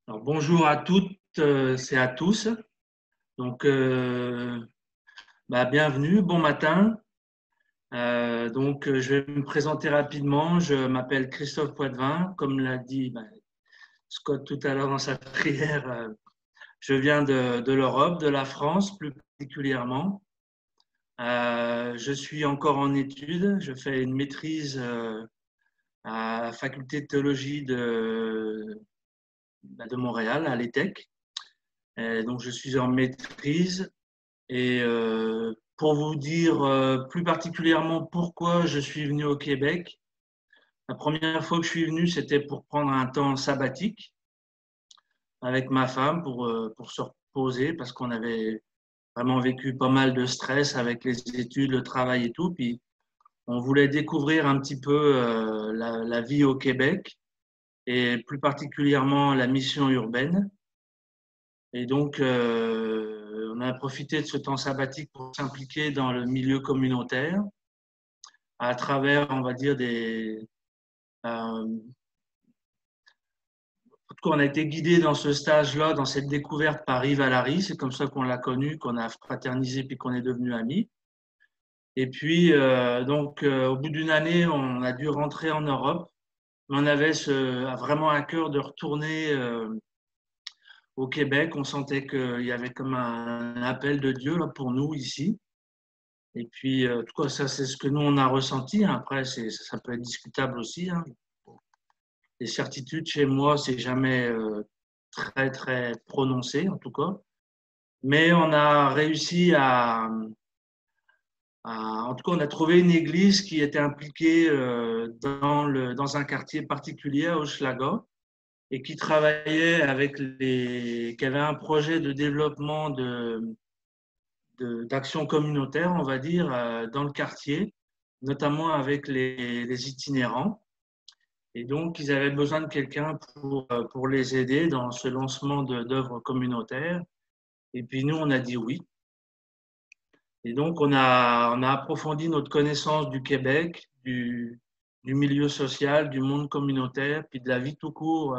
Alors, bonjour à toutes et à tous. Donc, bienvenue, bon matin. Je vais me présenter rapidement. Je m'appelle Christophe Poitvin. Comme l'a dit Scott tout à l'heure dans sa prière, je viens de l'Europe, de la France plus particulièrement. Je suis encore en études. Je fais une maîtrise à la faculté de théologie de Montréal, à l'ETHEC. Donc, je suis en maîtrise. Et pour vous dire plus particulièrement pourquoi je suis venu au Québec, la première fois que je suis venu, c'était pour prendre un temps sabbatique avec ma femme pour se reposer parce qu'on avait vraiment vécu pas mal de stress avec les études, le travail et tout. Puis on voulait découvrir un petit peu la vie au Québec et plus particulièrement la mission urbaine. Et donc, on a profité de ce temps sabbatique pour s'impliquer dans le milieu communautaire à travers, on va dire, en tout cas, on a été guidé dans ce stage-là, dans cette découverte par Yves Allary. C'est comme ça qu'on l'a connu, qu'on a fraternisé, puis qu'on est devenus amis. Et puis, au bout d'une année, on a dû rentrer en Europe. On avait vraiment à cœur de retourner au Québec. On sentait qu'il y avait comme un appel de Dieu là, pour nous ici. Et puis, en tout cas, ça, c'est ce que nous, on a ressenti. Après, ça peut être discutable aussi. Hein. Les certitudes, chez moi, c'est jamais très, très prononcé, en tout cas. Mais on a réussi en tout cas, on a trouvé une église qui était impliquée dans un quartier particulier à Hochelaga et qui travaillait qui avait un projet de développement d'action communautaire, on va dire, dans le quartier, notamment avec les itinérants. Et donc, ils avaient besoin de quelqu'un pour les aider dans ce lancement d'œuvres communautaires. Et puis, nous, on a dit oui. Et donc, on a approfondi notre connaissance du Québec, du milieu social, du monde communautaire, puis de la vie tout court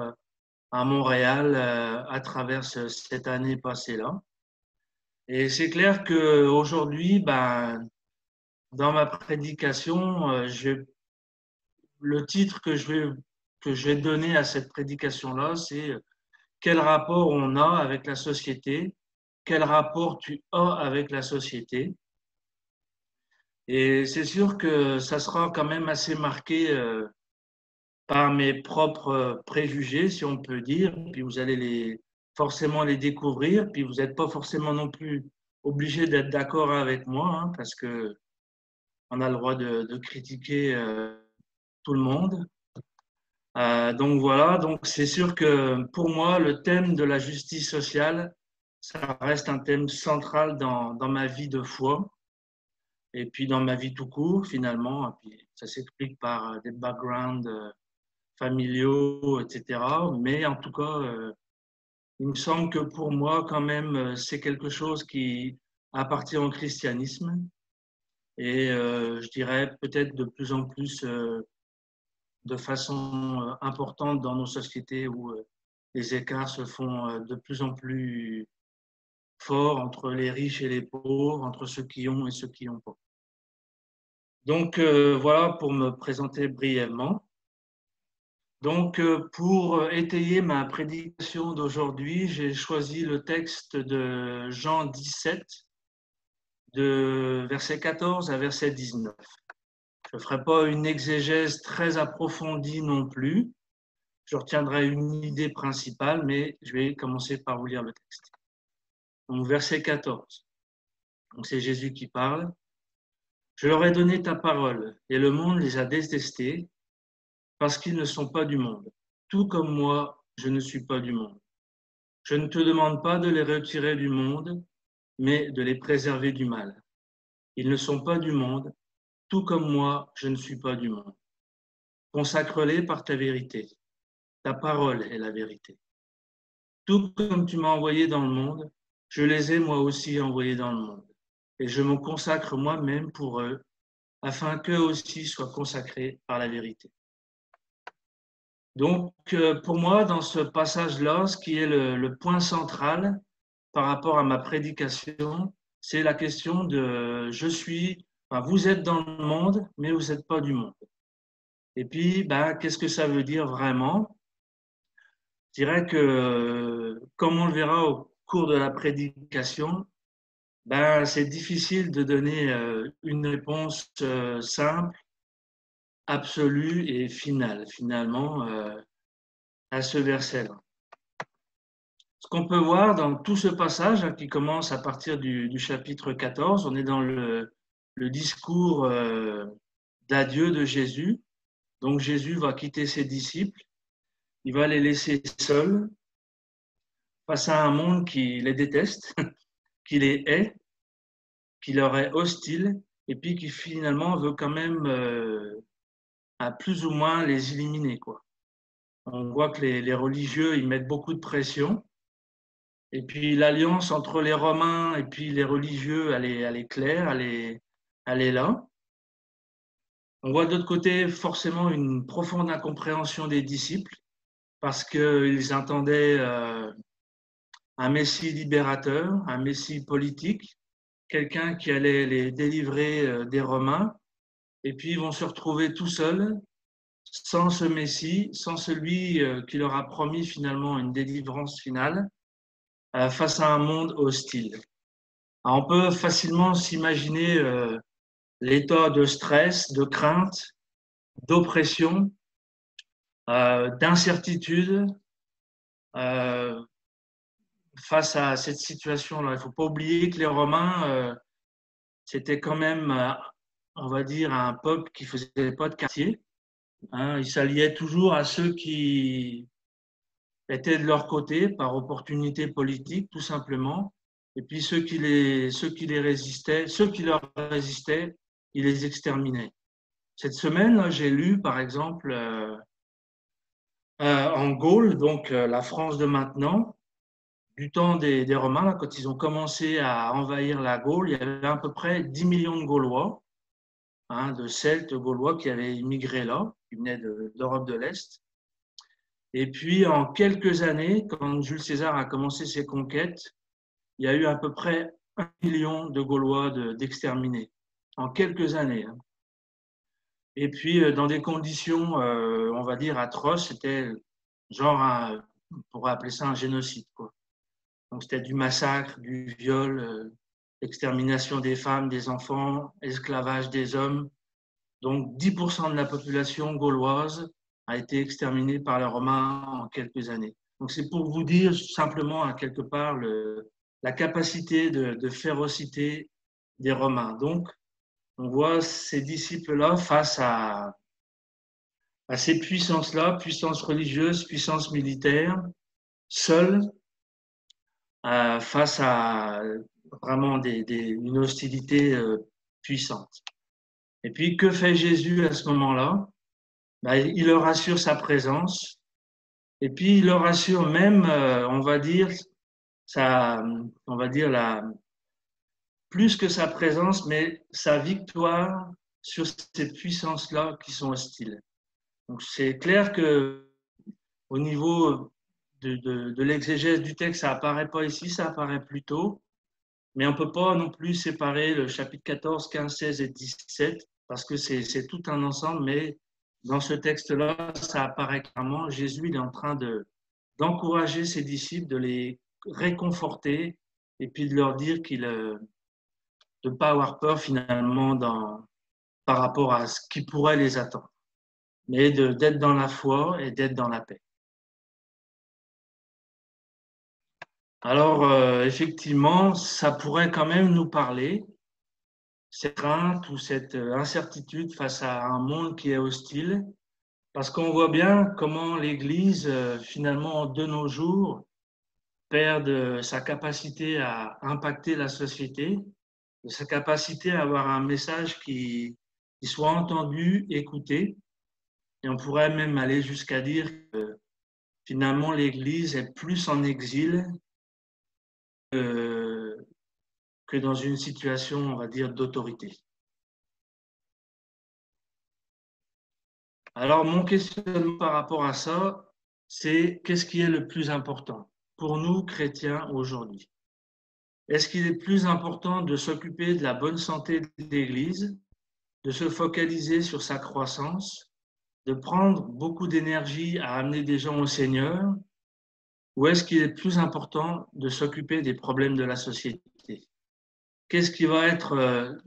à Montréal à travers cette année passée-là. Et c'est clair qu'aujourd'hui, dans ma prédication, le titre que je vais donner à cette prédication-là, c'est quel rapport on a avec la société, quel rapport tu as avec la société. Et c'est sûr que ça sera quand même assez marqué par mes propres préjugés, si on peut dire, puis vous allez forcément les découvrir, puis vous n'êtes pas forcément non plus obligé d'être d'accord avec moi, hein, parce que on a le droit de critiquer tout le monde. Donc voilà, donc c'est sûr que pour moi, le thème de la justice sociale, ça reste un thème central dans ma vie de foi et puis dans ma vie tout court finalement. Et puis ça s'explique par des backgrounds familiaux, etc. Mais en tout cas, il me semble que pour moi, quand même, c'est quelque chose qui appartient au christianisme et je dirais peut-être de plus en plus de façon importante dans nos sociétés où les écarts se font de plus en plus forts entre les riches et les pauvres, entre ceux qui ont et ceux qui n'ont pas. Donc voilà pour me présenter brièvement. Donc pour étayer ma prédication d'aujourd'hui, j'ai choisi le texte de Jean 17, de verset 14 à verset 19. Je ne ferai pas une exégèse très approfondie non plus. Je retiendrai une idée principale, mais je vais commencer par vous lire le texte. Donc, verset 14. Donc, c'est Jésus qui parle. Je leur ai donné ta parole, et le monde les a détestés parce qu'ils ne sont pas du monde. Tout comme moi, je ne suis pas du monde. Je ne te demande pas de les retirer du monde, mais de les préserver du mal. Ils ne sont pas du monde, tout comme moi, je ne suis pas du monde. Consacre-les par ta vérité. Ta parole est la vérité. Tout comme tu m'as envoyé dans le monde, je les ai moi aussi envoyés dans le monde. Et je me consacre moi-même pour eux, afin qu'eux aussi soient consacrés par la vérité. Donc, pour moi, dans ce passage-là, ce qui est le point central par rapport à ma prédication, c'est la question de je suis, enfin, vous êtes dans le monde, mais vous n'êtes pas du monde. Et puis, ben, qu'est-ce que ça veut dire vraiment? Je dirais que, comme on le verra au cours de la prédication, ben, c'est difficile de donner une réponse simple, absolue et finale, finalement, à ce verset-là. Ce qu'on peut voir dans tout ce passage hein, qui commence à partir du chapitre 14, on est dans le discours d'adieu de Jésus. Donc Jésus va quitter ses disciples, il va les laisser seuls face à un monde qui les déteste, qui les hait, qui leur est hostile, et puis qui finalement veut quand même à plus ou moins les éliminer, quoi. On voit que les religieux, ils mettent beaucoup de pression. Et puis l'alliance entre les Romains et puis les religieux, elle est claire, elle est là. On voit d'autre côté forcément une profonde incompréhension des disciples parce qu'ils attendaient un Messie libérateur, un Messie politique, quelqu'un qui allait les délivrer des Romains. Et puis ils vont se retrouver tout seuls, sans ce Messie, sans celui qui leur a promis finalement une délivrance finale, face à un monde hostile. Alors, on peut facilement s'imaginer l'état de stress, de crainte, d'oppression, d'incertitude euh, face à cette situation-là. Il ne faut pas oublier que les Romains, c'était quand même, on va dire, un peuple qui ne faisait pas de quartier. Hein. Ils s'alliaient toujours à ceux qui étaient de leur côté par opportunité politique, tout simplement. Et puis ceux qui les résistaient, ceux qui leur résistaient, ils les exterminaient. Cette semaine, j'ai lu, par exemple, en Gaule, donc la France de maintenant, du temps des Romains, là, quand ils ont commencé à envahir la Gaule, il y avait à peu près 10 millions de Gaulois, hein, de Celtes gaulois qui avaient immigré là, qui venaient d'Europe de l'Est. Et puis, en quelques années, quand Jules César a commencé ses conquêtes, il y a eu à peu près 1 million de Gaulois d'exterminés, en quelques années. Hein. Et puis, dans des conditions, on va dire, atroces, c'était genre, on pourrait appeler ça un génocide, quoi. Donc, c'était du massacre, du viol, extermination des femmes, des enfants, esclavage des hommes. Donc, 10% de la population gauloise a été exterminée par les Romains en quelques années. Donc, c'est pour vous dire simplement, à quelque part, la capacité de férocité des Romains. Donc, on voit ces disciples-là face à ces puissances-là, puissances religieuses, puissances militaires, seuls face à vraiment une hostilité puissante. Et puis, que fait Jésus à ce moment-là? Ben, il leur assure sa présence, et puis il leur assure même, on va dire, on va dire plus que sa présence, mais sa victoire sur ces puissances-là qui sont hostiles. Donc, c'est clair que au niveau de l'exégèse du texte, ça apparaît pas ici, ça apparaît plus tôt. Mais on ne peut pas non plus séparer le chapitre 14, 15, 16 et 17 parce que c'est tout un ensemble. Mais dans ce texte-là, ça apparaît clairement. Jésus il est en train d'encourager ses disciples, de les réconforter et puis de leur dire de ne pas avoir peur finalement par rapport à ce qui pourrait les attendre, mais d'être dans la foi et d'être dans la paix. Alors, effectivement, ça pourrait quand même nous parler, cette crainte ou cette incertitude face à un monde qui est hostile, parce qu'on voit bien comment l'Église, finalement, de nos jours, perd de sa capacité à impacter la société, de sa capacité à avoir un message qui soit entendu, écouté. Et on pourrait même aller jusqu'à dire que finalement l'Église est plus en exil que, que dans une situation, on va dire, d'autorité. Alors, mon questionnement par rapport à ça, c'est qu'est-ce qui est le plus important pour nous, chrétiens, aujourd'hui? Est-ce qu'il est plus important de s'occuper de la bonne santé de l'Église, de se focaliser sur sa croissance, de prendre beaucoup d'énergie à amener des gens au Seigneur, ou est-ce qu'il est plus important de s'occuper des problèmes de la société? Qu'est-ce qui va être...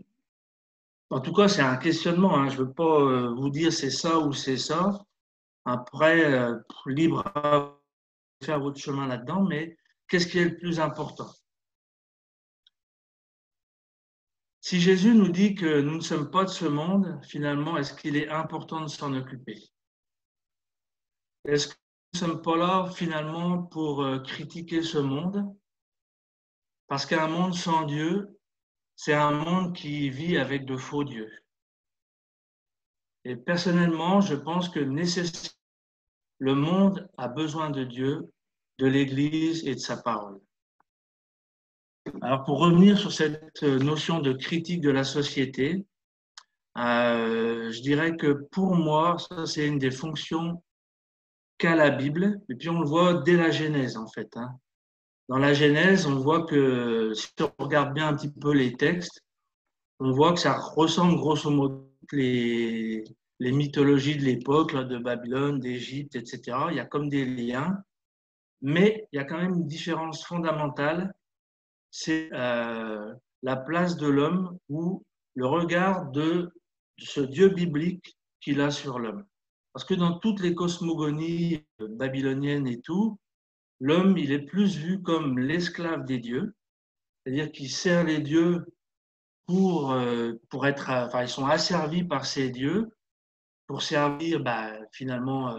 en tout cas, c'est un questionnement. Hein. Je ne veux pas vous dire c'est ça ou c'est ça. Après, libre à faire votre chemin là-dedans, mais qu'est-ce qui est le plus important? Si Jésus nous dit que nous ne sommes pas de ce monde, finalement, est-ce qu'il est important de s'en occuper? Est-ce que nous ne sommes pas là, finalement, pour critiquer ce monde? Parce qu'un monde sans Dieu, c'est un monde qui vit avec de faux dieux. Et personnellement, je pense que le monde a besoin de Dieu, de l'Église et de sa parole. Alors, pour revenir sur cette notion de critique de la société, je dirais que pour moi, ça, c'est une des fonctions qu'a la Bible. Et puis, on le voit dès la Genèse, en fait. Hein. Dans la Genèse, on voit que, si on regarde bien un petit peu les textes, on voit que ça ressemble grosso modo les mythologies de l'époque, de Babylone, d'Égypte, etc. Il y a comme des liens, mais il y a quand même une différence fondamentale, c'est la place de l'homme ou le regard de ce Dieu biblique qu'il a sur l'homme. Parce que dans toutes les cosmogonies babyloniennes et tout, l'homme, il est plus vu comme l'esclave des dieux, c'est-à-dire qu'il sert les dieux pour être, enfin, ils sont asservis par ces dieux pour servir finalement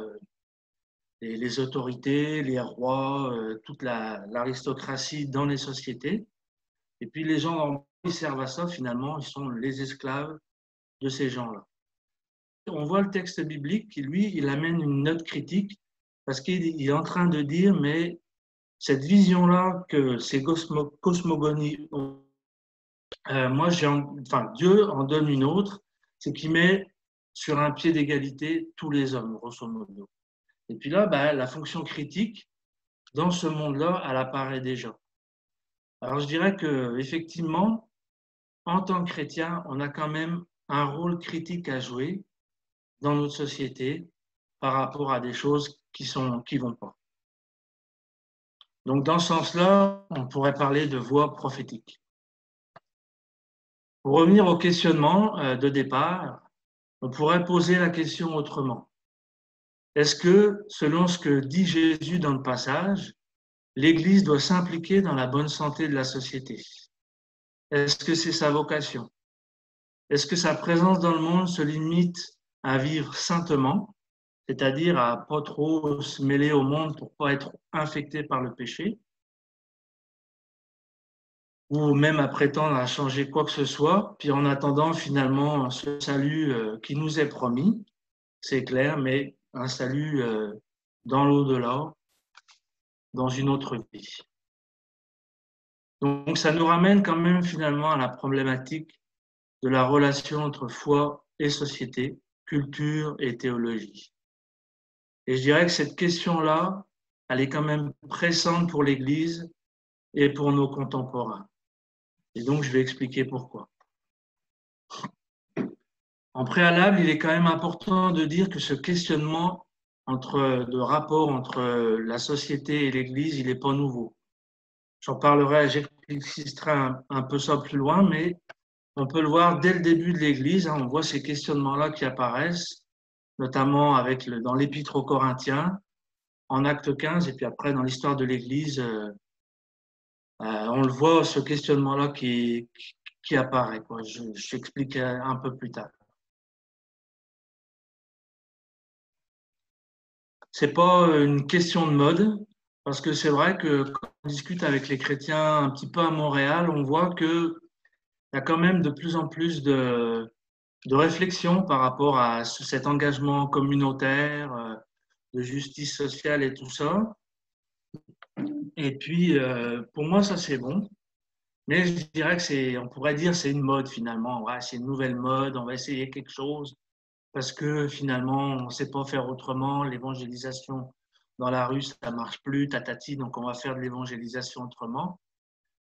les autorités, les rois, toute l'aristocratie dans les sociétés. Et puis les gens qui servent à ça, finalement, ils sont les esclaves de ces gens-là. On voit le texte biblique qui, lui, il amène une note critique parce qu'il est en train de dire, mais cette vision-là que ces cosmogonies ont, Dieu en donne une autre, c'est qu'il met sur un pied d'égalité tous les hommes, grosso modo. Et puis là, la fonction critique, dans ce monde-là, elle apparaît déjà. Alors je dirais que effectivement, en tant que chrétien, on a quand même un rôle critique à jouer dans notre société par rapport à des choses qui vont pas. Donc dans ce sens-là, on pourrait parler de voie prophétique. Pour revenir au questionnement de départ, on pourrait poser la question autrement. Est-ce que, selon ce que dit Jésus dans le passage, l'Église doit s'impliquer dans la bonne santé de la société? Est-ce que c'est sa vocation? Est-ce que sa présence dans le monde se limite à vivre saintement, c'est-à-dire à pas trop se mêler au monde pour pas être infecté par le péché, ou même à prétendre à changer quoi que ce soit, puis en attendant finalement ce salut qui nous est promis, c'est clair, mais un salut dans l'au-delà, dans une autre vie. Donc ça nous ramène quand même finalement à la problématique de la relation entre foi et société, culture et théologie. Et je dirais que cette question-là, elle est quand même pressante pour l'Église et pour nos contemporains. Et donc, je vais expliquer pourquoi. En préalable, il est quand même important de dire que ce questionnement de rapport entre la société et l'Église, il n'est pas nouveau. J'en parlerai, j'expliquerai un peu ça plus loin, mais on peut le voir dès le début de l'Église. Hein, on voit ces questionnements-là qui apparaissent, notamment dans l'Épître aux Corinthiens, en Acte 15, et puis après dans l'histoire de l'Église, on le voit, ce questionnement-là qui apparaît. Quoi. Je t'explique un peu plus tard. C'est pas une question de mode, parce que c'est vrai que quand on discute avec les chrétiens un petit peu à Montréal, on voit qu'il y a quand même de plus en plus de réflexion par rapport à cet engagement communautaire, de justice sociale et tout ça. Et puis, pour moi, ça c'est bon. Mais je dirais on pourrait dire c'est une mode finalement. Ouais, c'est une nouvelle mode, on va essayer quelque chose. parce que finalement, on ne sait pas faire autrement, l'évangélisation dans la rue, ça ne marche plus, tatati, donc on va faire de l'évangélisation autrement.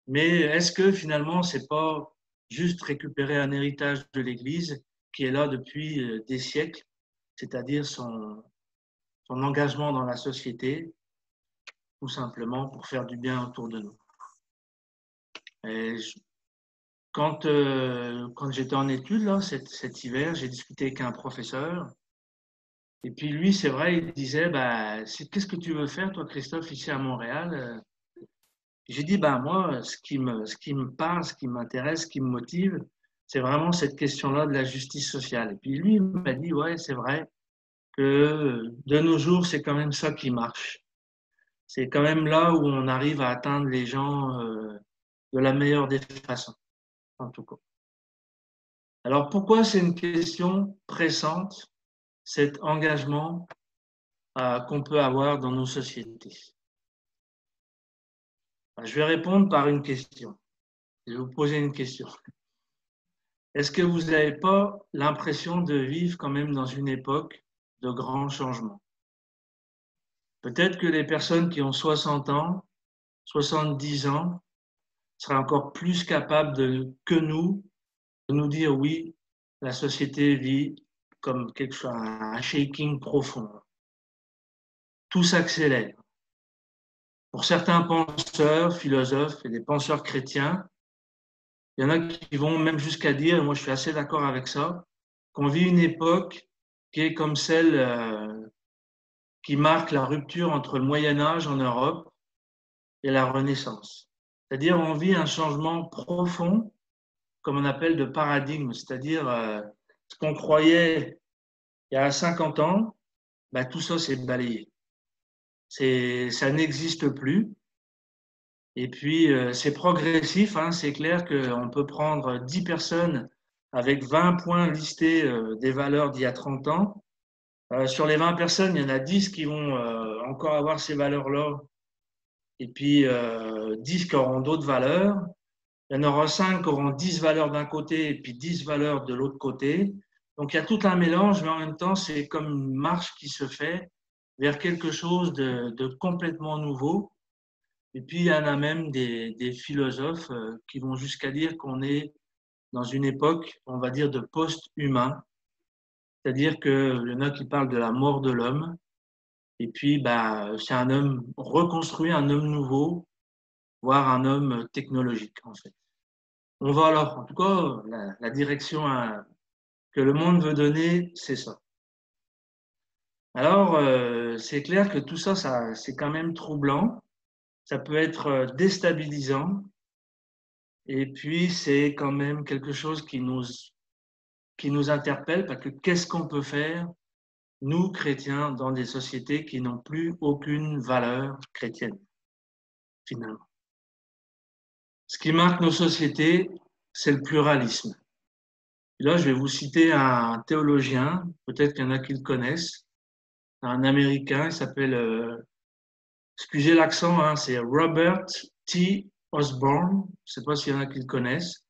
Mais est-ce que finalement, ce n'est pas juste récupérer un héritage de l'Église qui est là depuis des siècles, c'est-à-dire son engagement dans la société, tout simplement pour faire du bien autour de nous. Et quand j'étais en études, là, cet hiver, j'ai discuté avec un professeur. Et puis lui, c'est vrai, il disait, bah, qu'est-ce que tu veux faire, toi, Christophe, ici à Montréal? J'ai dit, bah, moi, ce qui me parle, ce qui m'intéresse, ce qui me motive, c'est vraiment cette question-là de la justice sociale. Et puis lui, il m'a dit, ouais, c'est vrai que de nos jours, c'est quand même ça qui marche. C'est quand même là où on arrive à atteindre les gens de la meilleure des façons, en tout cas. Alors, pourquoi c'est une question pressante, cet engagement qu'on peut avoir dans nos sociétés? Je vais répondre par une question. Je vais vous poser une question. Est-ce que vous n'avez pas l'impression de vivre quand même dans une époque de grands changements? Peut-être que les personnes qui ont 60 ans, 70 ans, seraient encore plus capables que nous de nous dire oui, la société vit comme quelque chose, un shaking profond. Tout s'accélère. Pour certains penseurs, philosophes et des penseurs chrétiens, il y en a qui vont même jusqu'à dire, et moi je suis assez d'accord avec ça, qu'on vit une époque qui est comme celle qui marque la rupture entre le Moyen Âge en Europe et la Renaissance. C'est-à-dire on vit un changement profond, comme on appelle de paradigme, c'est-à-dire ce qu'on croyait il y a 50 ans, ben, tout ça s'est balayé. Ça n'existe plus. Et puis, c'est progressif, hein, c'est clair qu'on peut prendre 10 personnes avec 20 points listés des valeurs d'il y a 30 ans. Sur les 20 personnes, il y en a 10 qui vont encore avoir ces valeurs-là, et puis 10 qui auront d'autres valeurs. Il y en aura 5 qui auront 10 valeurs d'un côté et puis 10 valeurs de l'autre côté. Donc, il y a tout un mélange, mais en même temps, c'est comme une marche qui se fait vers quelque chose de complètement nouveau. Et puis, il y en a même des philosophes qui vont jusqu'à dire qu'on est dans une époque, on va dire, de post-humain. C'est-à-dire qu'il y en a qui parlent de la mort de l'homme. Et puis, bah, c'est un homme reconstruit, un homme nouveau, voire un homme technologique, en fait. On va alors, en tout cas, la direction que le monde veut donner, c'est ça. Alors, c'est clair que tout ça, c'est quand même troublant. Ça peut être déstabilisant. Et puis, c'est quand même quelque chose qui nous interpelle, parce que qu'est-ce qu'on peut faire, nous, chrétiens, dans des sociétés qui n'ont plus aucune valeur chrétienne, finalement. Ce qui marque nos sociétés, c'est le pluralisme. Et là, je vais vous citer un théologien, peut-être qu'il y en a qui le connaissent, un Américain, il s'appelle, excusez l'accent, hein, c'est Robert T. Osborne, je ne sais pas s'il y en a qui le connaissent.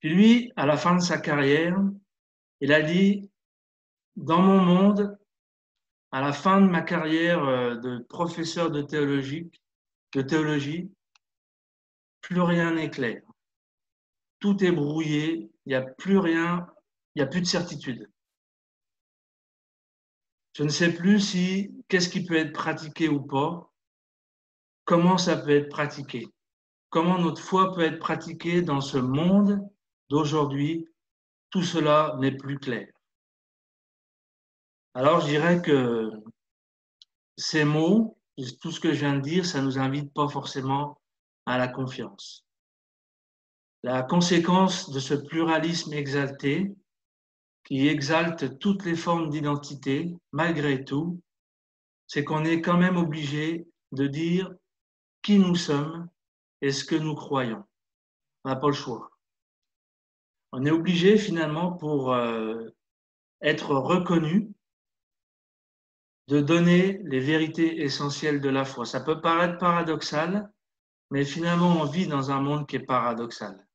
Puis lui, à la fin de sa carrière, il a dit, dans mon monde, à la fin de ma carrière de professeur de théologie, plus rien n'est clair. Tout est brouillé, il n'y a plus rien, il n'y a plus de certitude. Je ne sais plus qu'est-ce qui peut être pratiqué ou pas, comment ça peut être pratiqué, comment notre foi peut être pratiquée dans ce monde d'aujourd'hui. Tout cela n'est plus clair. Alors, je dirais que ces mots, tout ce que je viens de dire, ça ne nous invite pas forcément à la confiance. La conséquence de ce pluralisme exalté, qui exalte toutes les formes d'identité, malgré tout, c'est qu'on est quand même obligé de dire qui nous sommes et ce que nous croyons. On n'a pas le choix. On est obligé finalement pour être reconnu de donner les vérités essentielles de la foi. Ça peut paraître paradoxal, mais finalement on vit dans un monde qui est paradoxal.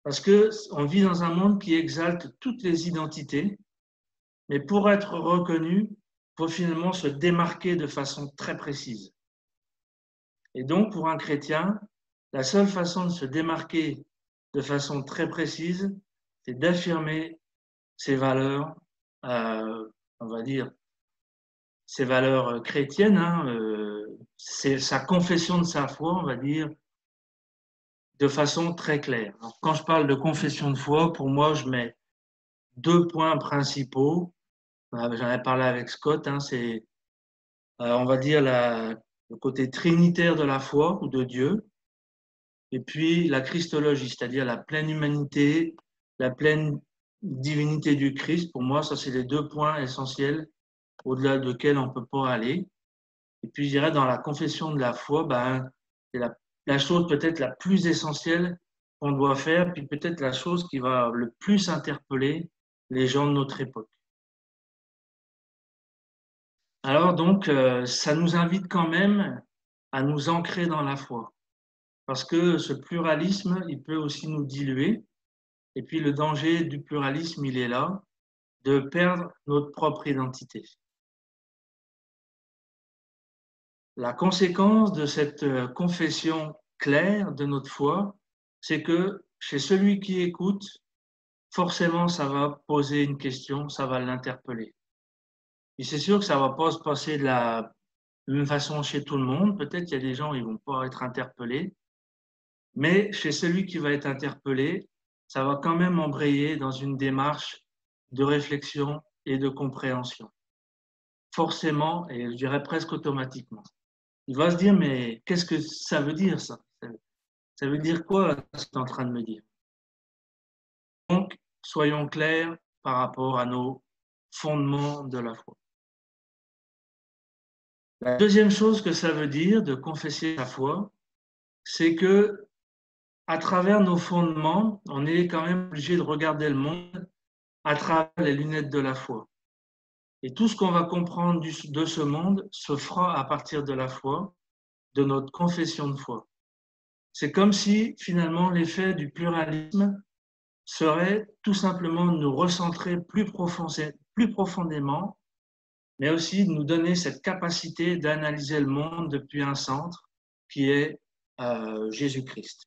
Parce qu'on vit dans un monde qui exalte toutes les identités, Mais pour être reconnu, il faut finalement se démarquer de façon très précise. Et donc, pour un chrétien, la seule façon de se démarquer de façon très précise, c'est d'affirmer ses valeurs, on va dire, ses valeurs chrétiennes, c'est sa confession de sa foi, on va dire, de façon très claire. Alors, quand je parle de confession de foi, pour moi, je mets deux points principaux. J'en ai parlé avec Scott, c'est, on va dire, le côté trinitaire de la foi ou de Dieu, et puis la christologie, c'est-à-dire la pleine humanité, la pleine divinité du Christ. Pour moi, ça, c'est les deux points essentiels au-delà desquels on ne peut pas aller. Et puis, je dirais, dans la confession de la foi, c'est la chose peut-être la plus essentielle qu'on doit faire, puis peut-être la chose qui va le plus interpeller les gens de notre époque. Alors donc, ça nous invite quand même à nous ancrer dans la foi, parce que ce pluralisme, il peut aussi nous diluer, et puis le danger du pluralisme, il est là, de perdre notre propre identité. La conséquence de cette confession claire de notre foi, c'est que chez celui qui écoute, forcément, ça va poser une question, ça va l'interpeller. Et c'est sûr que ça va pas se passer de la même façon chez tout le monde. Peut-être qu'il y a des gens, ils vont pas être interpellés. Mais chez celui qui va être interpellé, ça va quand même embrayer dans une démarche de réflexion et de compréhension. Forcément, et je dirais presque automatiquement. Il va se dire, mais qu'est-ce que ça veut dire ça? Ça veut dire quoi ce que tu es en train de me dire? Donc, soyons clairs par rapport à nos fondements de la foi. La deuxième chose que ça veut dire de confesser sa foi, c'est que à travers nos fondements, on est quand même obligé de regarder le monde à travers les lunettes de la foi. Et tout ce qu'on va comprendre de ce monde se fera à partir de la foi, de notre confession de foi. C'est comme si finalement l'effet du pluralisme serait tout simplement de nous recentrer plus profondément, mais aussi de nous donner cette capacité d'analyser le monde depuis un centre qui est Jésus-Christ,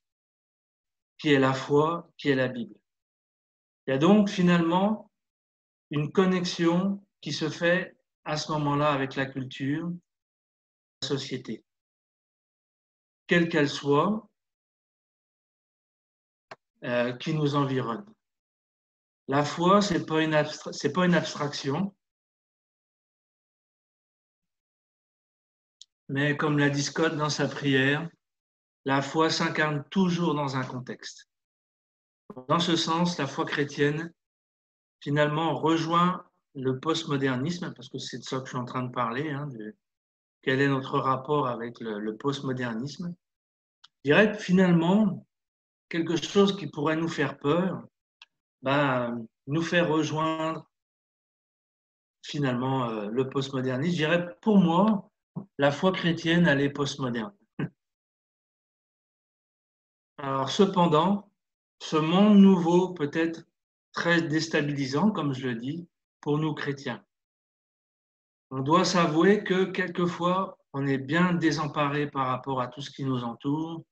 qui est la foi, qui est la Bible. Il y a donc finalement une connexion qui se fait à ce moment-là avec la culture, la société, quelle qu'elle soit, qui nous environne. La foi, c'est pas une abstraction, mais comme l'a dit Scott dans sa prière, la foi s'incarne toujours dans un contexte. Dans ce sens, la foi chrétienne, finalement, rejoint le postmodernisme, parce que c'est de ça que je suis en train de parler, quel est notre rapport avec le postmodernisme. Je dirais que finalement, quelque chose qui pourrait nous faire peur, nous faire rejoindre finalement le postmodernisme. Je dirais, pour moi, la foi chrétienne, elle est postmoderne. Alors cependant, ce monde nouveau peut être très déstabilisant, comme je le dis, pour nous chrétiens. On doit s'avouer que quelquefois, on est bien désemparé par rapport à tout ce qui nous entoure.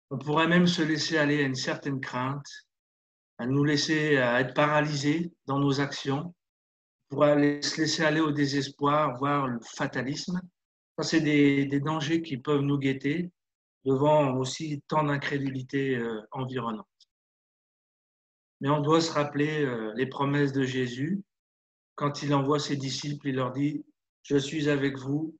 On pourrait même se laisser aller à une certaine crainte, à nous laisser être paralysés dans nos actions. On pourrait se laisser aller au désespoir, voire le fatalisme. Ça, c'est des dangers qui peuvent nous guetter devant aussi tant d'incrédulité environnante. Mais on doit se rappeler les promesses de Jésus. Quand il envoie ses disciples, il leur dit « Je suis avec vous,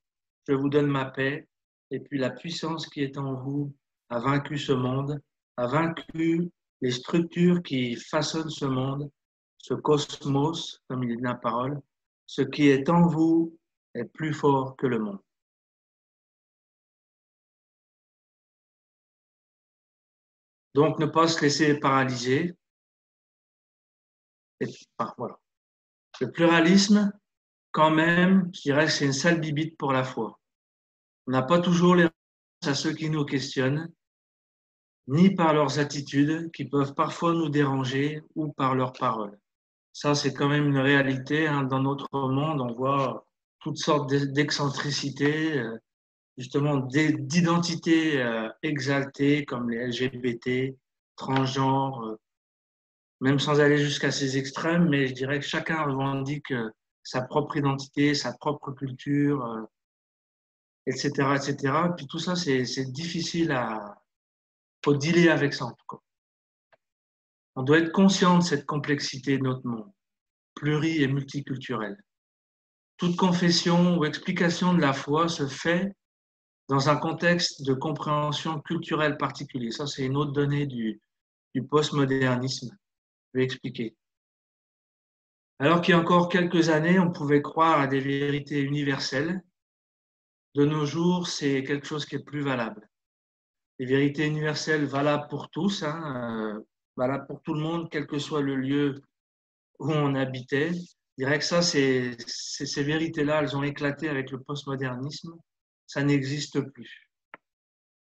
je vous donne ma paix. » Et puis la puissance qui est en vous a vaincu ce monde, a vaincu les structures qui façonnent ce monde, ce cosmos, comme il dit dans la parole. Ce qui est en vous est plus fort que le monde. Donc, ne pas se laisser paralyser. Et, voilà. Le pluralisme, quand même, je dirais que c'est une sale bibite pour la foi. On n'a pas toujours les réponses à ceux qui nous questionnent, ni par leurs attitudes qui peuvent parfois nous déranger ou par leurs paroles. Ça, c'est quand même une réalité, hein. Dans notre monde, on voit toutes sortes d'excentricités, justement d'identités exaltées comme les LGBT, transgenres, même sans aller jusqu'à ces extrêmes, mais je dirais que chacun revendique sa propre identité, sa propre culture, etc., etc. Puis tout ça, c'est difficile faut dealer avec ça, en tout cas. On doit être conscient de cette complexité de notre monde, pluri et multiculturel. Toute confession ou explication de la foi se fait dans un contexte de compréhension culturelle particulier. Ça, c'est une autre donnée du postmodernisme. Je vais expliquer. Alors qu'il y a encore quelques années, on pouvait croire à des vérités universelles, de nos jours, c'est quelque chose qui est plus valable. Les vérités universelles valables pour tous, hein, valables pour tout le monde, quel que soit le lieu où on habitait. Je dirais que ça, ces vérités-là, elles ont éclaté avec le postmodernisme. Ça n'existe plus.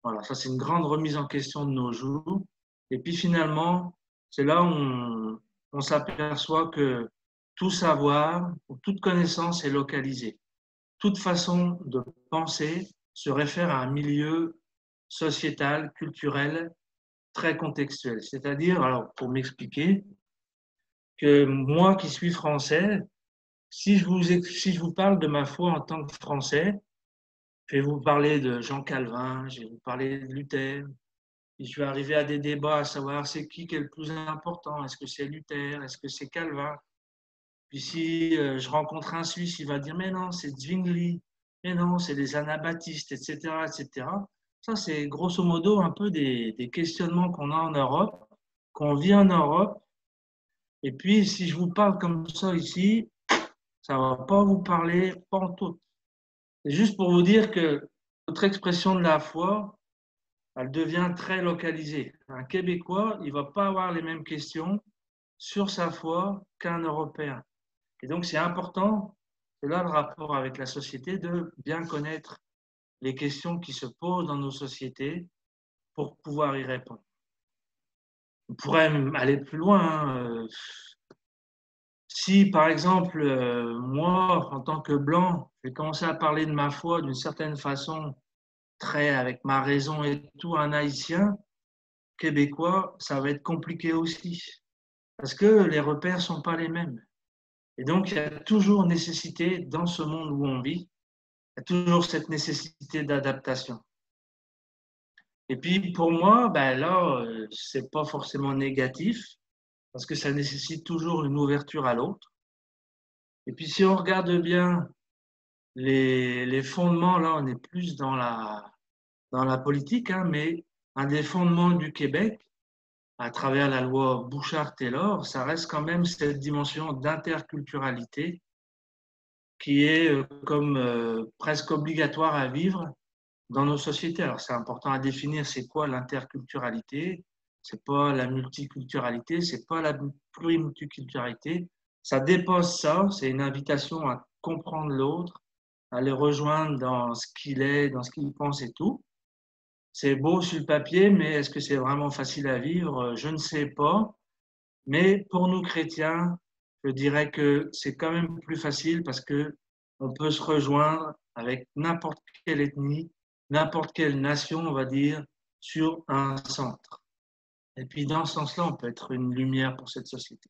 Voilà, ça c'est une grande remise en question de nos jours. Et puis finalement, c'est là où on s'aperçoit que tout savoir ou toute connaissance est localisée. Toute façon de penser se réfère à un milieu sociétal, culturel, très contextuel. C'est-à-dire, alors pour m'expliquer, que moi qui suis français, si je vous parle de ma foi en tant que Français, je vais vous parler de Jean Calvin, je vais vous parler de Luther, et je vais arriver à des débats à savoir c'est qui est le plus important, est-ce que c'est Luther, est-ce que c'est Calvin. Puis si je rencontre un Suisse, il va dire mais non, c'est Zwingli, mais non, c'est les anabaptistes, etc., etc. Ça, c'est grosso modo un peu des questionnements qu'on a en Europe, qu'on vit en Europe. Et puis, si je vous parle comme ça ici, ça ne va pas vous parler pantoute. C'est juste pour vous dire que notre expression de la foi, elle devient très localisée. Un Québécois, il ne va pas avoir les mêmes questions sur sa foi qu'un Européen. Et donc, c'est important, c'est là le rapport avec la société, de bien connaître les questions qui se posent dans nos sociétés pour pouvoir y répondre. On pourrait même aller plus loin, hein. Si, par exemple, moi, en tant que blanc, j'ai commencé à parler de ma foi d'une certaine façon, très avec ma raison et tout, un haïtien québécois, ça va être compliqué aussi, parce que les repères ne sont pas les mêmes. Et donc, il y a toujours nécessité, dans ce monde où on vit, il y a toujours cette nécessité d'adaptation. Et puis, pour moi, ben là, c'est pas forcément négatif, parce que ça nécessite toujours une ouverture à l'autre. Et puis, si on regarde bien les fondements, là, on est plus dans la politique, hein, mais un des fondements du Québec, à travers la loi Bouchard-Taylor, ça reste quand même cette dimension d'interculturalité qui est comme presque obligatoire à vivre dans nos sociétés. Alors, c'est important à définir, c'est quoi l'interculturalité? C'est pas la multiculturalité, c'est pas la plurimulticulturalité. Ça dépasse ça, c'est une invitation à comprendre l'autre, à le rejoindre dans ce qu'il est, dans ce qu'il pense et tout. C'est beau sur le papier, mais est-ce que c'est vraiment facile à vivre? Je ne sais pas. Mais pour nous chrétiens, je dirais que c'est quand même plus facile parce que on peut se rejoindre avec n'importe quelle ethnie, n'importe quelle nation, on va dire, sur un centre. Et puis dans ce sens-là, on peut être une lumière pour cette société.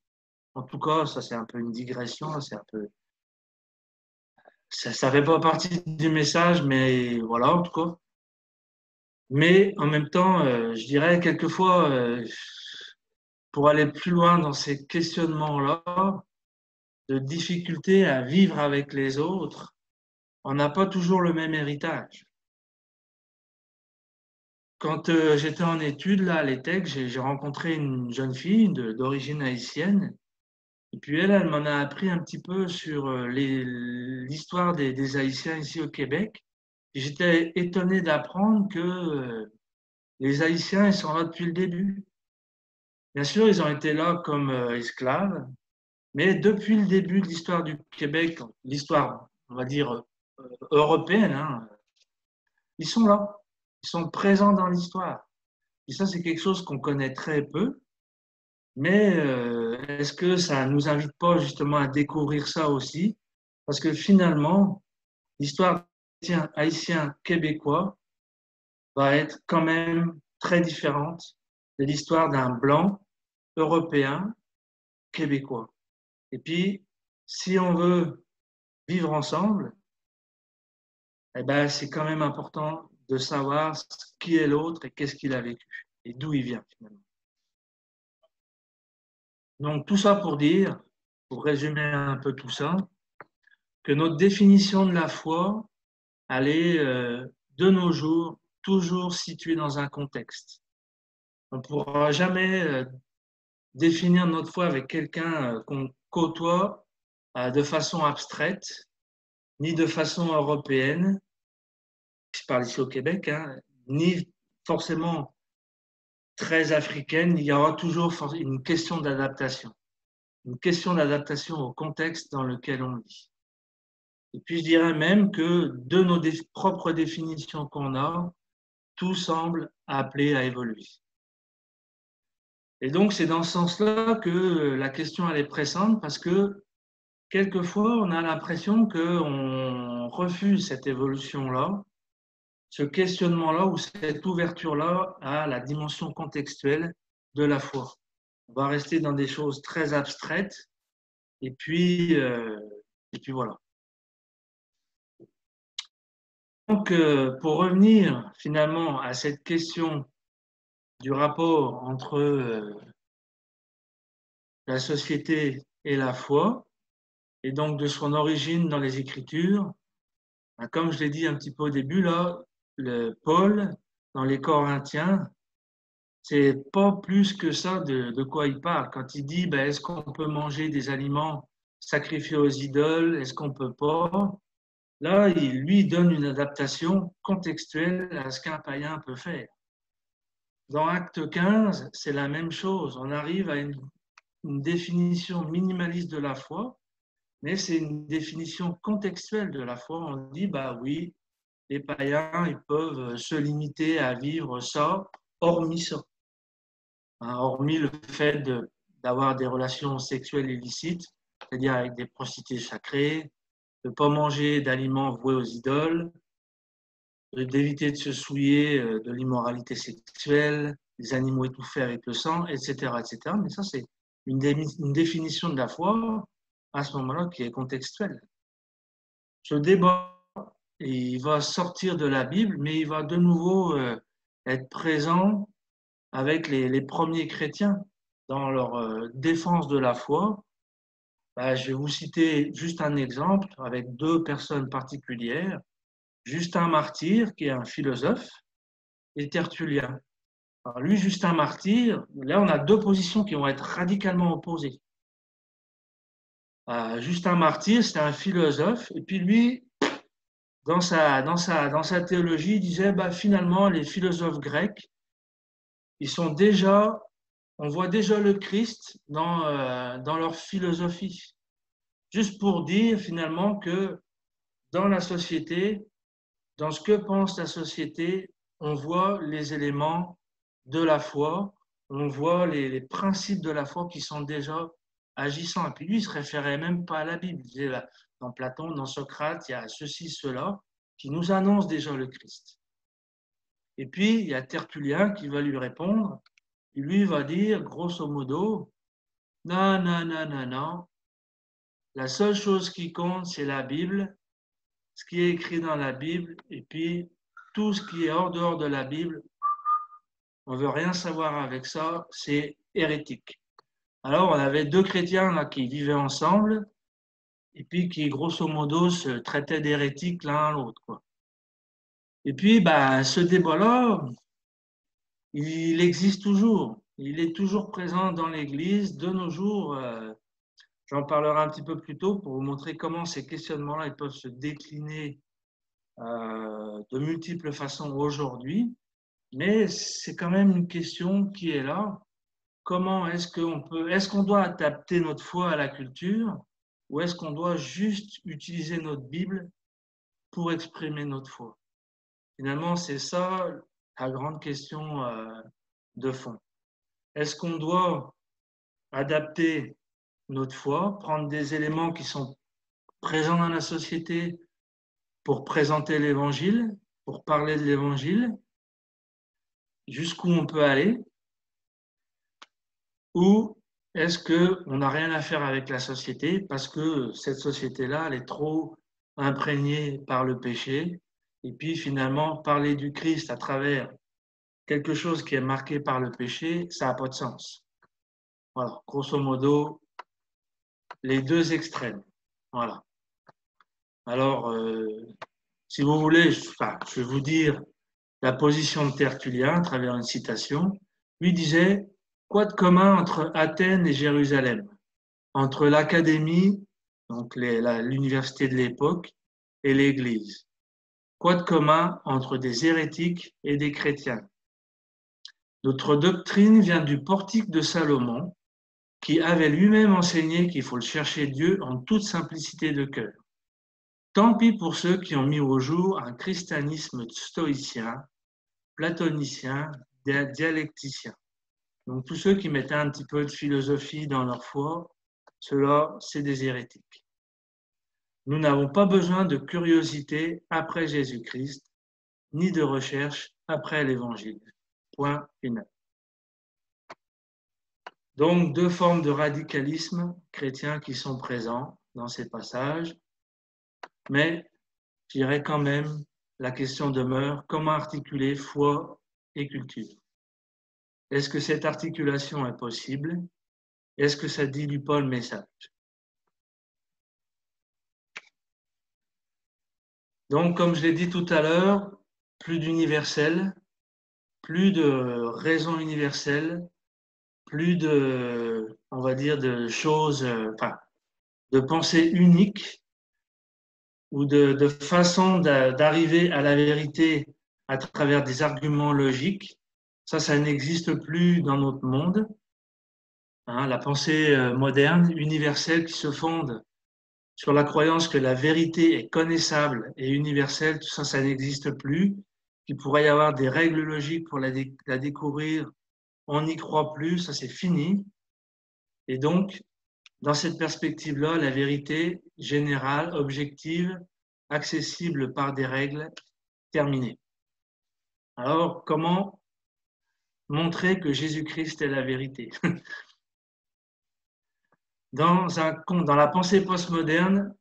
En tout cas, ça c'est un peu une digression, c'est un peu, ça fait pas partie du message, mais voilà, en tout cas. Mais en même temps, je dirais quelquefois, pour aller plus loin dans ces questionnements-là, de difficulté à vivre avec les autres, on n'a pas toujours le même héritage. Quand j'étais en études là, à l'ETEC, j'ai rencontré une jeune fille d'origine haïtienne. Et puis elle m'en a appris un petit peu sur l'histoire des Haïtiens ici au Québec. J'étais étonné d'apprendre que les Haïtiens, ils sont là depuis le début. Bien sûr, ils ont été là comme esclaves, mais depuis le début de l'histoire du Québec, l'histoire, on va dire, européenne, hein, ils sont là. Ils sont présents dans l'histoire. Et ça, c'est quelque chose qu'on connaît très peu. Mais est-ce que ça ne nous invite pas justement à découvrir ça aussi? Parce que finalement, l'histoire haïtien québécois va être quand même très différente de l'histoire d'un blanc européen québécois. Et puis, si on veut vivre ensemble, eh ben, c'est quand même important de savoir qui est l'autre et qu'est-ce qu'il a vécu et d'où il vient finalement. Donc, tout ça pour dire, pour résumer un peu tout ça, que notre définition de la foi, elle est de nos jours toujours située dans un contexte. On ne pourra jamais définir notre foi avec quelqu'un qu'on côtoie de façon abstraite, ni de façon européenne, je parle ici au Québec, hein, ni forcément très africaine, il y aura toujours une question d'adaptation. Une question d'adaptation au contexte dans lequel on vit. Et puis je dirais même que de nos propres définitions qu'on a, tout semble appelé à évoluer. Et donc c'est dans ce sens-là que la question elle est pressante parce que quelquefois on a l'impression qu'on refuse cette évolution-là, ce questionnement-là ou cette ouverture-là à la dimension contextuelle de la foi. On va rester dans des choses très abstraites et puis voilà. Donc, pour revenir finalement à cette question du rapport entre la société et la foi, et donc de son origine dans les Écritures, ben, comme je l'ai dit un petit peu au début, là, Paul, dans les Corinthiens, c'est pas plus que ça de quoi il parle. Quand il dit, ben, est-ce qu'on peut manger des aliments sacrifiés aux idoles, est-ce qu'on peut pas? Là, il lui donne une adaptation contextuelle à ce qu'un païen peut faire. Dans Acte 15, c'est la même chose. On arrive à une définition minimaliste de la foi, mais c'est une définition contextuelle de la foi. On dit, bah oui, les païens, ils peuvent se limiter à vivre ça, hormis ça. Hein, hormis le fait d'avoir des relations sexuelles illicites, c'est-à-dire avec des prostituées sacrées, de ne pas manger d'aliments voués aux idoles, d'éviter de se souiller de l'immoralité sexuelle, des animaux étouffés avec le sang, etc., etc. Mais ça, c'est une définition de la foi à ce moment-là qui est contextuelle. Ce débat, il va sortir de la Bible, mais il va de nouveau être présent avec les premiers chrétiens dans leur défense de la foi. Ben, je vais vous citer juste un exemple avec deux personnes particulières. Justin Martyr, qui est un philosophe, et Tertullien. Alors lui, Justin Martyr, là, on a deux positions qui vont être radicalement opposées. Justin Martyr, c'était un philosophe, et puis lui, dans sa théologie, il disait, bah, finalement, les philosophes grecs, ils sont déjà, on voit déjà le Christ dans leur philosophie. Juste pour dire finalement que dans la société, dans ce que pense la société, on voit les éléments de la foi, on voit les principes de la foi qui sont déjà agissants. Et puis lui, il ne se référait même pas à la Bible. Il disait, là, dans Platon, dans Socrate, il y a ceci, cela, qui nous annonce déjà le Christ. Et puis, il y a Tertullien qui va lui répondre. Il lui va dire, grosso modo, non, non, non, non, non. La seule chose qui compte, c'est la Bible, ce qui est écrit dans la Bible, et puis tout ce qui est hors dehors de la Bible, on ne veut rien savoir avec ça, c'est hérétique. Alors, on avait deux chrétiens là, qui vivaient ensemble, et puis qui, grosso modo, se traitaient d'hérétiques l'un à l'autre, quoi. Et puis, bah, ce débat-là, il existe toujours. Il est toujours présent dans l'Église. De nos jours, j'en parlerai un petit peu plus tôt pour vous montrer comment ces questionnements-là ils peuvent se décliner de multiples façons aujourd'hui. Mais c'est quand même une question qui est là. Comment est-ce qu'on doit adapter notre foi à la culture ou est-ce qu'on doit juste utiliser notre Bible pour exprimer notre foi? Finalement, c'est ça la grande question de fond. Est-ce qu'on doit adapter notre foi, prendre des éléments qui sont présents dans la société pour présenter l'Évangile, pour parler de l'Évangile, jusqu'où on peut aller, ou est-ce qu'on n'a rien à faire avec la société parce que cette société-là, elle est trop imprégnée par le péché, et puis finalement, parler du Christ à travers quelque chose qui est marqué par le péché, ça n'a pas de sens. Voilà, grosso modo, les deux extrêmes. Voilà. Alors, si vous voulez, je vais vous dire la position de Tertullien à travers une citation. Lui disait, quoi de commun entre Athènes et Jérusalem, entre l'académie, donc l'université de l'époque, et l'Église? Quoi de commun entre des hérétiques et des chrétiens? Notre doctrine vient du portique de Salomon, qui avait lui-même enseigné qu'il faut le chercher Dieu en toute simplicité de cœur. Tant pis pour ceux qui ont mis au jour un christianisme stoïcien, platonicien, dialecticien. Donc tous ceux qui mettaient un petit peu de philosophie dans leur foi, ceux-là, c'est des hérétiques. Nous n'avons pas besoin de curiosité après Jésus-Christ, ni de recherche après l'Évangile. Point final. Donc deux formes de radicalisme chrétien qui sont présents dans ces passages, mais je dirais quand même, la question demeure, comment articuler foi et culture? Est-ce que cette articulation est possible? Est-ce que ça ne dilue pas le message? Donc, comme je l'ai dit tout à l'heure, plus d'universel, plus de raisons universelles, plus de, on va dire, de choses, enfin, de pensées uniques ou de façon d'arriver à la vérité à travers des arguments logiques. Ça n'existe plus dans notre monde. Hein, la pensée moderne, universelle, qui se fonde sur la croyance que la vérité est connaissable et universelle, tout ça, ça n'existe plus. Qu'il pourrait y avoir des règles logiques pour la découvrir, on n'y croit plus, ça c'est fini. Et donc, dans cette perspective-là, la vérité générale, objective, accessible par des règles, terminée. Alors, comment montrer que Jésus-Christ est la vérité? Dans la pensée postmoderne,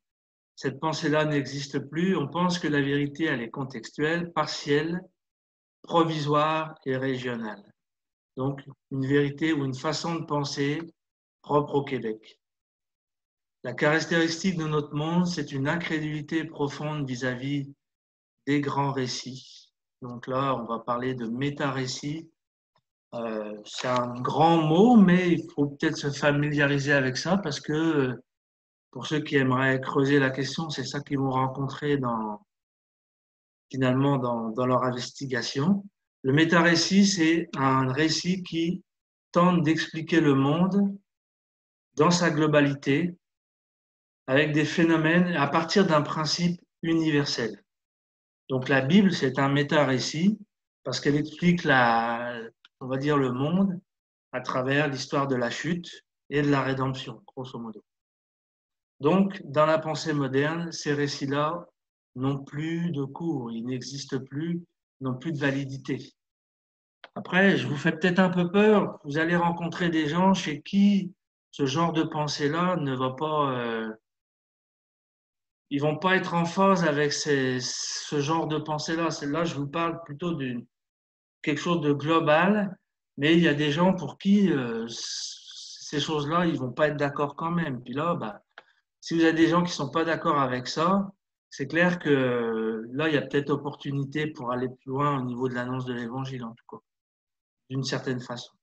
cette pensée-là n'existe plus. On pense que la vérité, elle est contextuelle, partielle, provisoire et régionale. Donc, une vérité ou une façon de penser propre au Québec. La caractéristique de notre monde, c'est une incrédulité profonde vis-à-vis des grands récits. Donc là, on va parler de méta-récits. C'est un grand mot, mais il faut peut-être se familiariser avec ça parce que pour ceux qui aimeraient creuser la question, c'est ça qu'ils vont rencontrer finalement dans leur investigation. Le méta-récit, c'est un récit qui tente d'expliquer le monde dans sa globalité avec des phénomènes à partir d'un principe universel. Donc la Bible, c'est un méta-récit parce qu'elle explique on va dire le monde à travers l'histoire de la chute et de la rédemption, grosso modo. Donc, dans la pensée moderne, ces récits-là n'ont plus de cours, ils n'existent plus, n'ont plus de validité. Après, je vous fais peut-être un peu peur, vous allez rencontrer des gens chez qui ce genre de pensée-là ne va pas, ils vont pas être en phase avec ce genre de pensée-là. Là, je vous parle plutôt de quelque chose de global, mais il y a des gens pour qui ces choses-là, ils vont pas être d'accord quand même. Puis là, bah, si vous avez des gens qui sont pas d'accord avec ça, c'est clair que là, il y a peut-être opportunité pour aller plus loin au niveau de l'annonce de l'évangile, en tout cas, d'une certaine façon.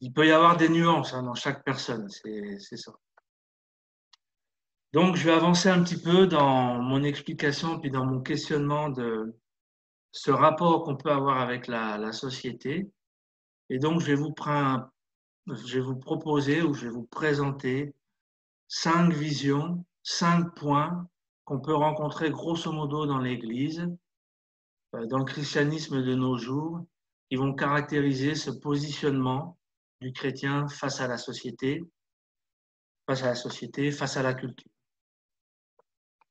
Il peut y avoir des nuances dans chaque personne, c'est ça. Donc, je vais avancer un petit peu dans mon explication puis dans mon questionnement de ce rapport qu'on peut avoir avec la société. Et donc, je vais vous proposer ou je vais vous présenter 5 visions, 5 points qu'on peut rencontrer grosso modo dans l'Église, dans le christianisme de nos jours, qui vont caractériser ce positionnement du chrétien face à la société, face à la culture.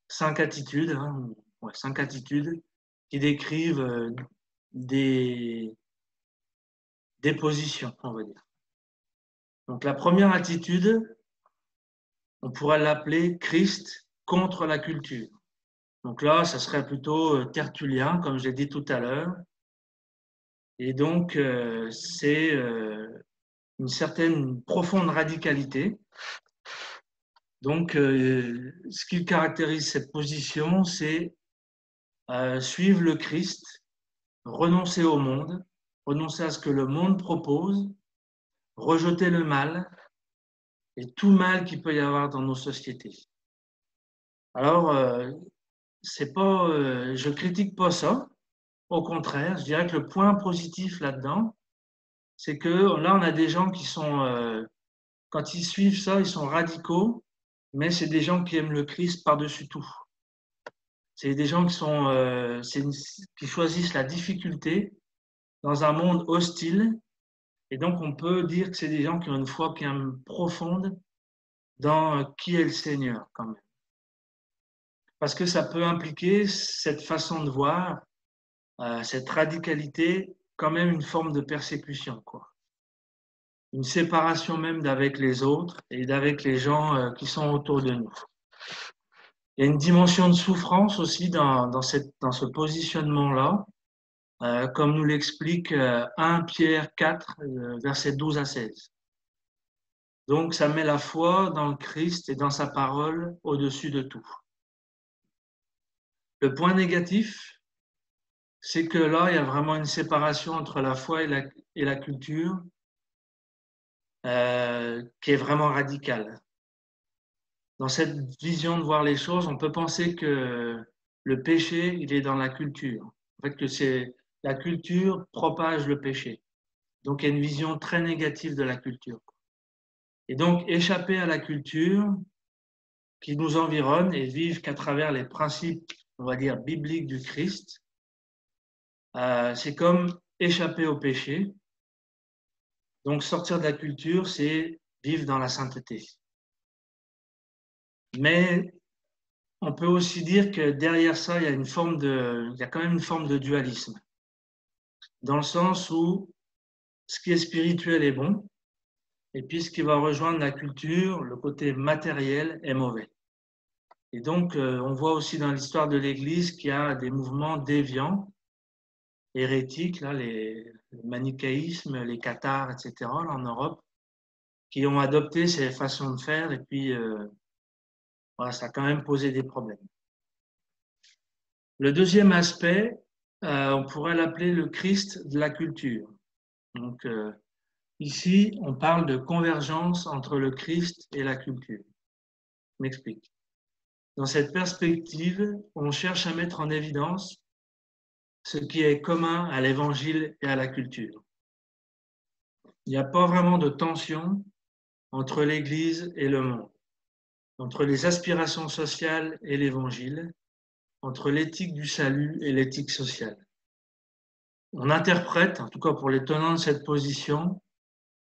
5 attitudes, hein, 5 attitudes qui décrivent des positions, on va dire. Donc la première attitude, on pourrait l'appeler Christ contre la culture. Donc là, ça serait plutôt tertullien, comme j'ai dit tout à l'heure. Et donc, c'est une certaine profonde radicalité. Donc, ce qui caractérise cette position, c'est suivre le Christ, renoncer au monde, renoncer à ce que le monde propose, rejeter le mal et tout mal qu'il peut y avoir dans nos sociétés. Alors, c'est pas, je critique pas ça. Au contraire, je dirais que le point positif là-dedans, c'est que là, on a des gens qui sont, quand ils suivent ça, ils sont radicaux, mais c'est des gens qui aiment le Christ par-dessus tout. C'est des gens qui choisissent la difficulté dans un monde hostile. Et donc, on peut dire que c'est des gens qui ont une foi qui est profonde dans qui est le Seigneur, quand même. Parce que ça peut impliquer cette façon de voir, cette radicalité, quand même une forme de persécution, quoi. Une séparation même d'avec les autres et d'avec les gens qui sont autour de nous. Il y a une dimension de souffrance aussi dans ce positionnement-là, comme nous l'explique 1 Pierre 4, versets 12 à 16. Donc, ça met la foi dans le Christ et dans sa parole au-dessus de tout. Le point négatif, c'est que là, il y a vraiment une séparation entre la foi et la culture qui est vraiment radicale. Dans cette vision de voir les choses, on peut penser que le péché, il est dans la culture. En fait, que c'est la culture propage le péché. Donc, il y a une vision très négative de la culture. Et donc, échapper à la culture qui nous environne et vivre qu'à travers les principes, on va dire, bibliques du Christ, c'est comme échapper au péché. Donc, sortir de la culture, c'est vivre dans la sainteté. Mais on peut aussi dire que derrière ça, il y a quand même une forme de dualisme. Dans le sens où ce qui est spirituel est bon, et puis ce qui va rejoindre la culture, le côté matériel, est mauvais. Et donc, on voit aussi dans l'histoire de l'Église qu'il y a des mouvements déviants, hérétiques, là, le manichéisme, les cathares, etc., là, en Europe, qui ont adopté ces façons de faire, et puis voilà, ça a quand même posé des problèmes. Le deuxième aspect, on pourrait l'appeler le Christ de la culture. Donc, ici, on parle de convergence entre le Christ et la culture. Je m'explique. Dans cette perspective, on cherche à mettre en évidence ce qui est commun à l'évangile et à la culture. Il n'y a pas vraiment de tension entre l'Église et le monde, entre les aspirations sociales et l'évangile, entre l'éthique du salut et l'éthique sociale. On interprète, en tout cas pour les tenants de cette position,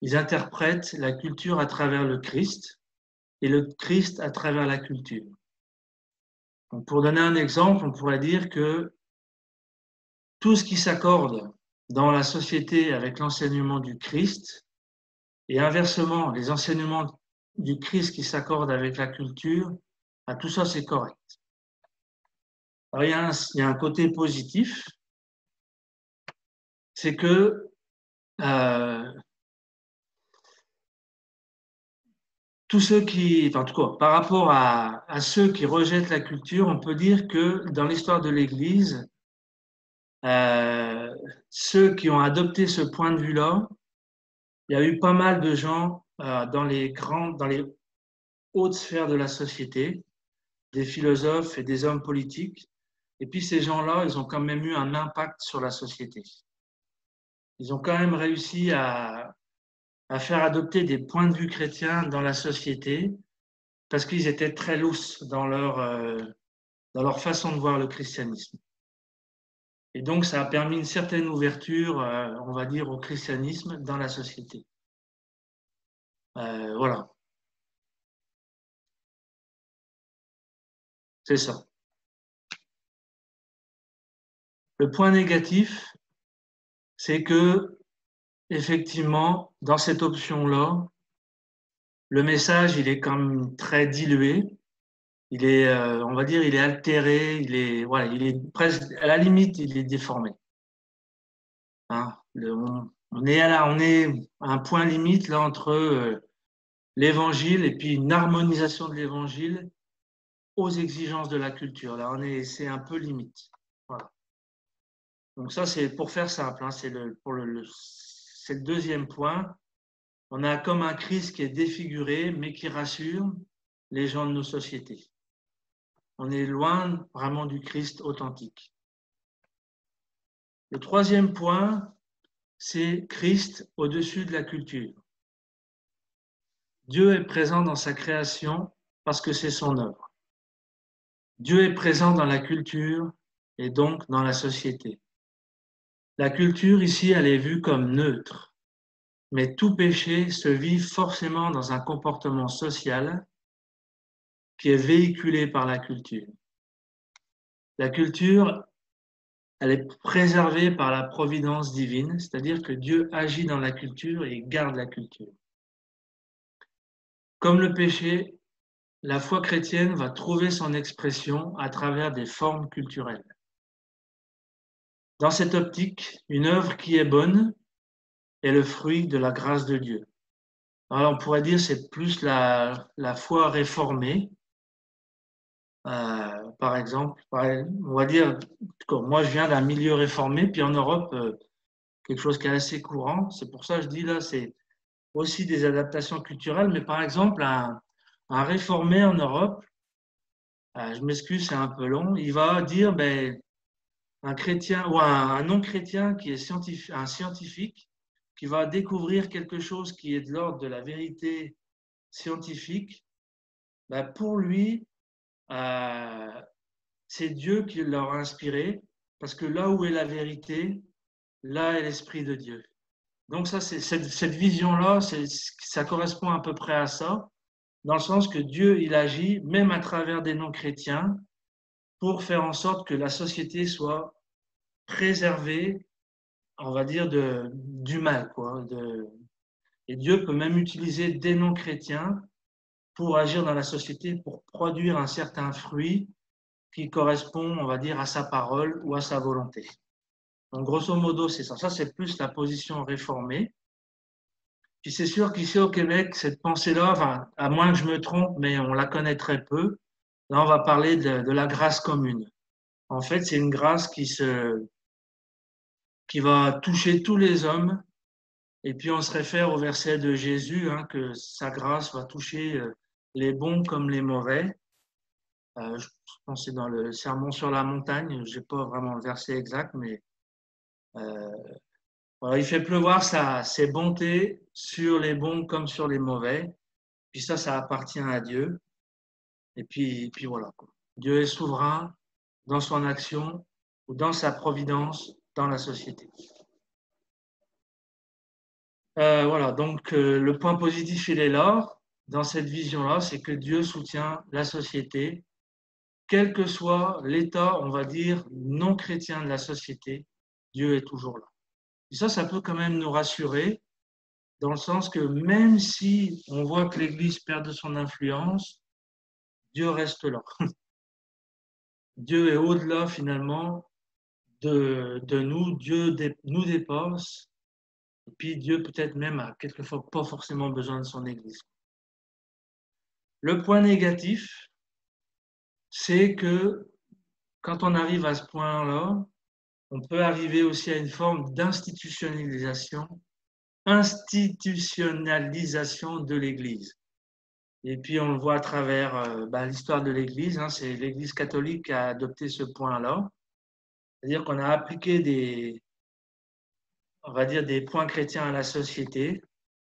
ils interprètent la culture à travers le Christ et le Christ à travers la culture. Donc pour donner un exemple, on pourrait dire que tout ce qui s'accorde dans la société avec l'enseignement du Christ et inversement, les enseignements du Christ qui s'accordent avec la culture, tout ça c'est correct. Alors, il y a un côté positif, c'est que tous ceux qui, enfin, en tout cas, par rapport à ceux qui rejettent la culture, on peut dire que dans l'histoire de l'Église, ceux qui ont adopté ce point de vue-là, il y a eu pas mal de gens dans les hautes sphères de la société, des philosophes et des hommes politiques. Et puis ces gens-là, ils ont quand même eu un impact sur la société. Ils ont quand même réussi à faire adopter des points de vue chrétiens dans la société parce qu'ils étaient très lousses dans leur façon de voir le christianisme. Et donc, ça a permis une certaine ouverture, on va dire, au christianisme dans la société. Voilà, c'est ça. Le point négatif, c'est que, effectivement, dans cette option-là, le message, il est quand même très dilué. Il est, on va dire, il est altéré. Voilà, il est presque, à la limite, il est déformé. Hein. On est à un point limite là entre l'évangile et puis une harmonisation de l'évangile aux exigences de la culture. Là, c'est un peu limite. Voilà. Donc ça, c'est pour faire simple. Hein, c'est le deuxième point. On a comme un Christ qui est défiguré, mais qui rassure les gens de nos sociétés. On est loin vraiment du Christ authentique. Le troisième point, c'est Christ au-dessus de la culture. Dieu est présent dans sa création parce que c'est son œuvre. Dieu est présent dans la culture et donc dans la société. La culture ici, elle est vue comme neutre, mais tout péché se vit forcément dans un comportement social qui est véhiculé par la culture. La culture, elle est préservée par la providence divine, c'est-à-dire que Dieu agit dans la culture et garde la culture. Comme le péché, la foi chrétienne va trouver son expression à travers des formes culturelles. Dans cette optique, une œuvre qui est bonne est le fruit de la grâce de Dieu. Alors on pourrait dire que c'est plus la foi réformée. Par exemple, on va dire, moi je viens d'un milieu réformé, puis en Europe, quelque chose qui est assez courant. C'est pour ça que je dis là, c'est aussi des adaptations culturelles. Mais par exemple, un réformé en Europe, je m'excuse, c'est un peu long, il va dire, ben, un chrétien ou un non-chrétien qui est un scientifique, qui va découvrir quelque chose qui est de l'ordre de la vérité scientifique, ben, pour lui, c'est Dieu qui leur a inspiré, parce que là où est la vérité, là est l'Esprit de Dieu. Donc ça, cette vision-là, ça correspond à peu près à ça, dans le sens que Dieu, il agit même à travers des non-chrétiens pour faire en sorte que la société soit préservée, on va dire, du mal, quoi. Et Dieu peut même utiliser des non-chrétiens pour agir dans la société, pour produire un certain fruit qui correspond, on va dire, à sa parole ou à sa volonté. Donc, grosso modo, c'est ça. Ça, c'est plus la position réformée. Puis c'est sûr qu'ici au Québec, cette pensée-là, enfin, à moins que je me trompe, mais on la connaît très peu. Là, on va parler de la grâce commune. En fait, c'est une grâce qui va toucher tous les hommes. Et puis, on se réfère au verset de Jésus, hein, que sa grâce va toucher les bons comme les mauvais. Je pense que c'est dans le Sermon sur la montagne. Je n'ai pas vraiment le verset exact, mais euh, voilà, il fait pleuvoir ses bontés sur les bons comme sur les mauvais. Puis ça appartient à Dieu. Et puis voilà, quoi. Dieu est souverain dans son action ou dans sa providence dans la société. Voilà, donc le point positif, il est là, dans cette vision-là, c'est que Dieu soutient la société, quel que soit l'état, on va dire, non chrétien de la société, Dieu est toujours là. Et ça peut quand même nous rassurer, dans le sens que même si on voit que l'Église perd de son influence, Dieu reste là. Dieu est au-delà finalement de nous, Dieu nous dépasse, et puis Dieu peut-être même a quelquefois pas forcément besoin de son Église. Le point négatif, c'est que quand on arrive à ce point-là, on peut arriver aussi à une forme institutionnalisation de l'Église. Et puis on le voit à travers l'histoire de l'Église, hein, c'est l'Église catholique qui a adopté ce point-là. C'est-à-dire qu'on a appliqué on va dire, des points chrétiens à la société.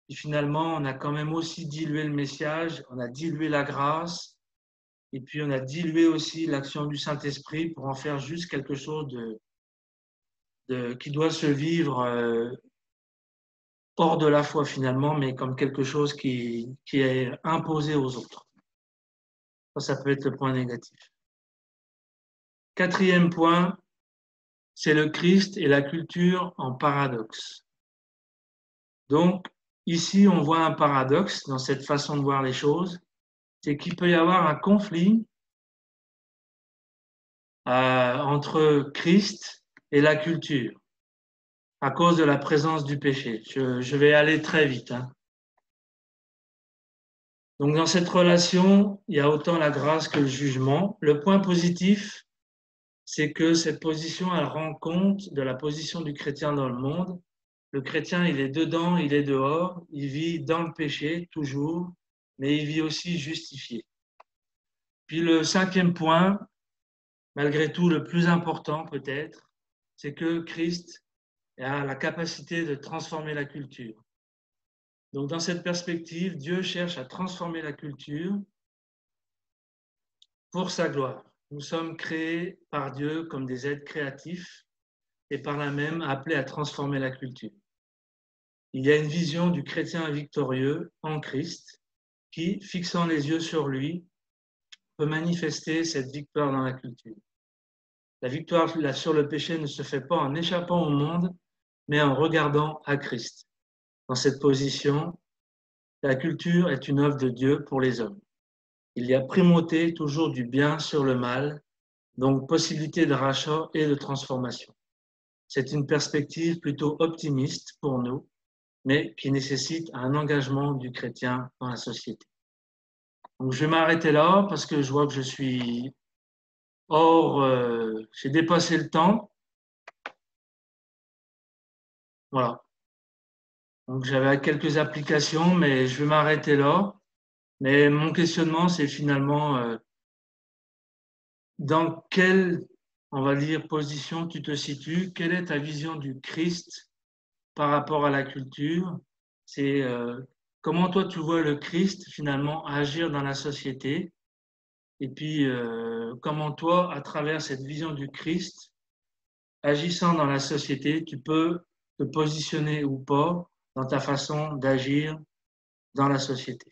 Et finalement, on a quand même aussi dilué le message, on a dilué la grâce, et puis on a dilué aussi l'action du Saint-Esprit pour en faire juste quelque chose qui doit se vivre hors de la foi finalement, mais comme quelque chose qui est imposé aux autres. Ça peut être le point négatif. Quatrième point, c'est le Christ et la culture en paradoxe. Donc, ici, on voit un paradoxe dans cette façon de voir les choses, c'est qu'il peut y avoir un conflit entre Christ et la culture à cause de la présence du péché. Je vais aller très vite. Donc, dans cette relation, il y a autant la grâce que le jugement. Le point positif, c'est que cette position, elle rend compte de la position du chrétien dans le monde. Le chrétien, il est dedans, il est dehors, il vit dans le péché, toujours, mais il vit aussi justifié. Puis le cinquième point, malgré tout le plus important peut-être, c'est que Christ a la capacité de transformer la culture. Donc dans cette perspective, Dieu cherche à transformer la culture pour sa gloire. Nous sommes créés par Dieu comme des êtres créatifs et par là même appelés à transformer la culture. Il y a une vision du chrétien victorieux en Christ qui, fixant les yeux sur lui, peut manifester cette victoire dans la culture. La victoire sur le péché ne se fait pas en échappant au monde, mais en regardant à Christ. Dans cette position, la culture est une œuvre de Dieu pour les hommes. Il y a primauté toujours du bien sur le mal, donc possibilité de rachat et de transformation. C'est une perspective plutôt optimiste pour nous, mais qui nécessite un engagement du chrétien dans la société. Donc je vais m'arrêter là parce que je vois que je suis j'ai dépassé le temps. Voilà. Donc j'avais quelques applications, mais je vais m'arrêter là. Mais mon questionnement, c'est finalement dans quelle, on va dire, position tu te situes? Quelle est ta vision du Christ par rapport à la culture? C'est comment toi tu vois le Christ finalement agir dans la société? Et puis comment toi, à travers cette vision du Christ, agissant dans la société, tu peux te positionner ou pas dans ta façon d'agir dans la société.